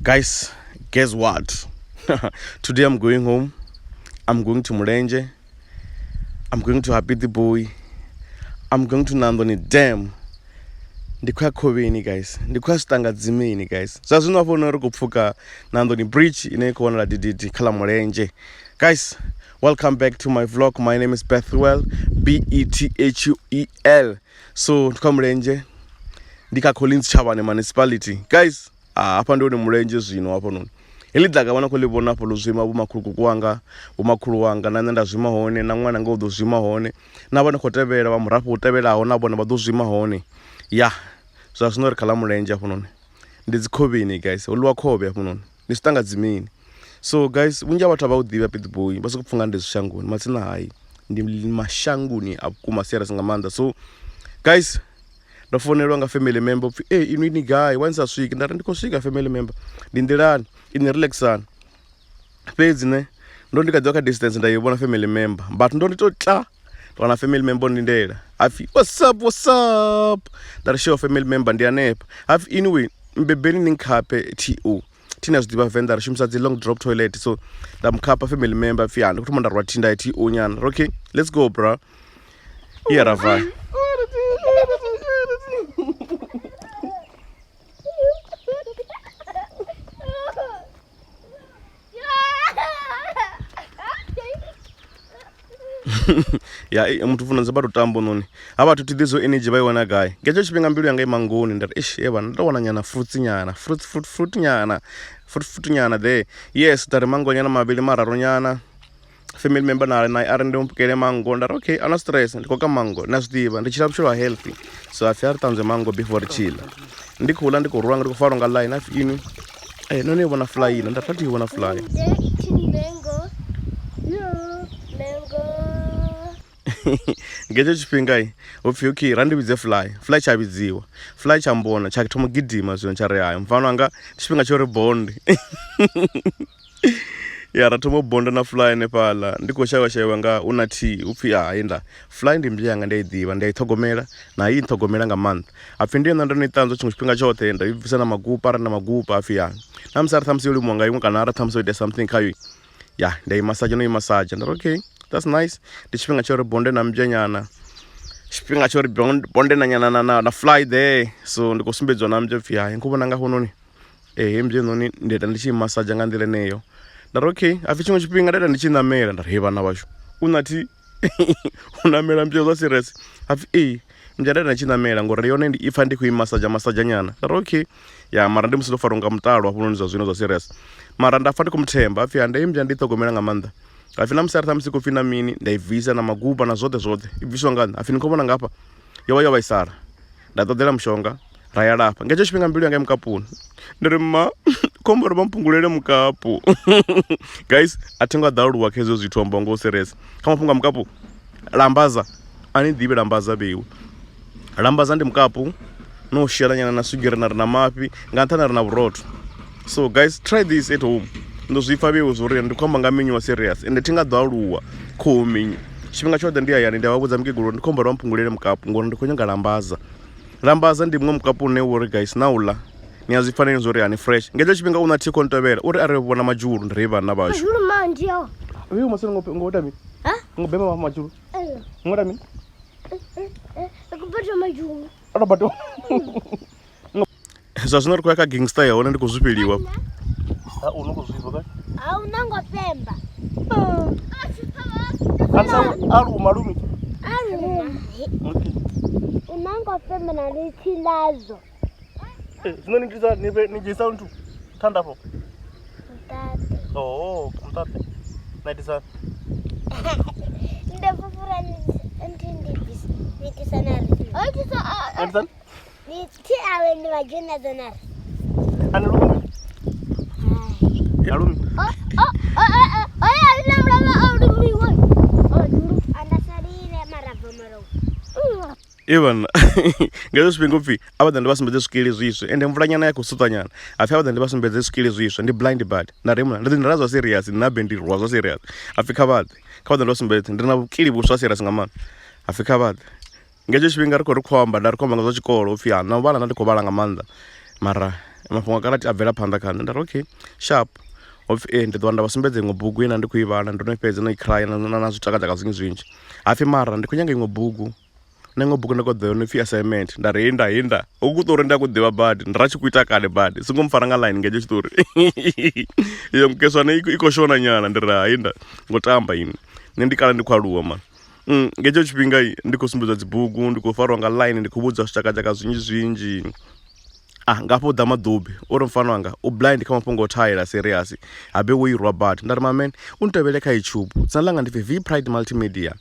Guys, guess what? Today I'm going home. I'm going to Mulenje. I'm going to Habiti Boy. I'm going to Nandoni Dam. Ndikuya Khoveni guys. Ndikuya Stanga Dzimeni guys. Zvazvino afonera kupfuka Nandoni Bridge inekuona dididi kala Mulenje. Guys, welcome back to my vlog. My name is Bethuel, Bethuel. So ndikuya Mulenje. Ndika Collins Chabane municipality. Guys, apa ndo ni Mulenje zvino apo nono. Ili ndakavana kulibona apo luzvima bumakuru wanga nanda zvima hone na mwana nga udozvima hone nabona kotevera vamurapo uteveraho nabona vadozvima hone ya zvazvinori kala Mulenje apo nono. Ndidzi Khoveni guys, uluwa Khove apo nono. Ndisitanga dzimini. So guys, unja vatu vaudhiva Pit Boy basi kupfunga ndezvishanguni matsina hai ndi mashanguni akuma serious ngamanda. So guys, ndafonerwa nga family member inwini guy wanza swiki ndari ndikosvika family member ndindirani ine relaxana pedzi ne ndo ndikadzoka distance ndaibona family member but ndo nditotla wana family member ndindela afi what's up ndari show family member ndianepa afi anyway mbebeni ninkhape to tina zwidiva venda ri shumisa dzi long drop toilet. So ndamkhapa family member afi yanda kuti monda rwatinda to nyana. Okay, let's go bro. Here rava ya muthu funa nzaba rutambo noni ava tuti thizo energy vaiwana guy ngecho chipinga mbilu yanga imangoni ndati eva ndawana nyana fruit nyana there. Yes, tari mango nyana mavili mararo nyana family member naye ari ndimpukele mango ndari okay ana stress ndikoka mango nazvidiva ndichira mshiro healthy. So afi ari tanzwe mango before chila ndikula ndikurwanga ndikufara nga line afi inu none ivona fly ina ndatati ivona fly ngecho chipingai upfi okay randividze fly chavidziwa fly chambona chakitomugidhima zvino chari hayo mfano anga chipinga chori bond ya ratomobonda na fly nepala ndikoshaiwa nga una tea upfi enda fly ndimbya yanga ndaidziva ndaithogomera nayi nthogomera nga month apfi ndiyo ndanoitanzwa chimwe chipinga chote ndaibvisa na magupa ari na magupa afi ya namusari thamsi yoli mwanga imwe kana ara thamsi yoite something kayo ya ndaimasaja noimasaja ndari okay that's nice. Ndichipinga chori bonde na mjenyana chipinga chori bonde na nyana na fly there. So ndikosumbedzwa na mje fya nkubona nga hononi mje noni ndeta ndichimasaja nga ndile neyo ndari okay afi chimwe chipinga ndeta ndichinamera ndari vana vasho unati unamera mje zwa serious afi mje ndeta ndichinamera ngori yone ndi ifa ndikuimasaja nyana ndari okay ya mara ndimusidofaronga mutalo apo nonizwa zvino zwa serious mara ndafa ndikumthemba afi ande mje ndithogomera nga manda afina msari thamsiku fina mini ndaivhisa na magupa na zote ibviswa ngani afini nkobona ngapa yova isara ndatodhera mushonga rayalapa ngecho chipinga mbilu yanga mukapuni ndiri ma kombora mampungulele mukapu guys atenga daluwa kezo zvitwa mbongo serious kama punga mukapu lambaza ani dibe lambaza bewu lambaza ndi mukapu no shara nyana na sugera na mapi ngantana na buroto. So guys, try this at home. Ndozvifa veuzorera ndikwamba ngamenywa serious ende tingadhaluwa khomenyu chipinga chote ndiyayani ndavavudza mukeguru ndikombora mupungulele mukapu ngori ndikonyanga lambaza ndimwe mukapu uneuri guys naula niyazifaneni zoriyani fresh ngecho chipinga una tiko ntovera uri arivona majuru ndiri vana vasho majuru mandiyo viu masina ngota mi ngobema majuru ngota mi kubata majuru arabato zvazvinori kwaka gangster yaona ndikuzvipiliwa unokuzviva ka unangopemba aruma unangopemba nalitilazo zvinoningisa nijisa untu tandapo mtate mtate naitisa ndafufura nditisanari niti awe ndivajona zonari anirumi Yalumi. Even ngezo chipinga upfi avadha ndivasumbedze zvikili zvisve ende mvura nyana yakusuta nyana afi avadha ndivasumbedze zvikili zvisve ndi blind bad ndaremuna ndati ndirazwa serious ndinabendirwa zva serious afi kavadha ndivasumbedze ndina vukili vusva serious ngamana afi kavadha ngecho chipinga riko rikhomba ndarikhomba ngazva chikolo upfi na vana ndandikovala nga manda mara mafhungo a karate a bvela phanḓa kha nṋe nda ri okay sharp hopfi ndi ḓo anda vha sumbedza iṅwe bugu ina ndi khou i vhala ndo no fhedza no i cry na zwitakadzaka zwinzhi zwinzhi hapfi mara ndi khou nyanga iṅwe bugu na iṅwe bugu nda khou ḓivha no pfi assignment nda ri hinda hu ku ṱori ndi a khou ḓivha badi ndi ra tshi khou ita kale badi songo mpfara nga line nga hetsho tshiṱori iyo mukeswane i khou shona nyana ndi ri hinda ngo tamba ini nṋe ndi kale ndi khou aluwa mani nga hetsho tshifhinga ndi khou sumbedzwa dzibugu ndi khou fariwa nga line ndi khou vhudzwa zwitakadzaka zwinzhi zwinzhi nga hafho ḓa maḓubi uri mfano wanga u blind kha mafhungo o thayela serious habe wo irwa badi nda ri mamen u ntevhele kha YouTube dzina langa ndi pfi V Pride Multimedia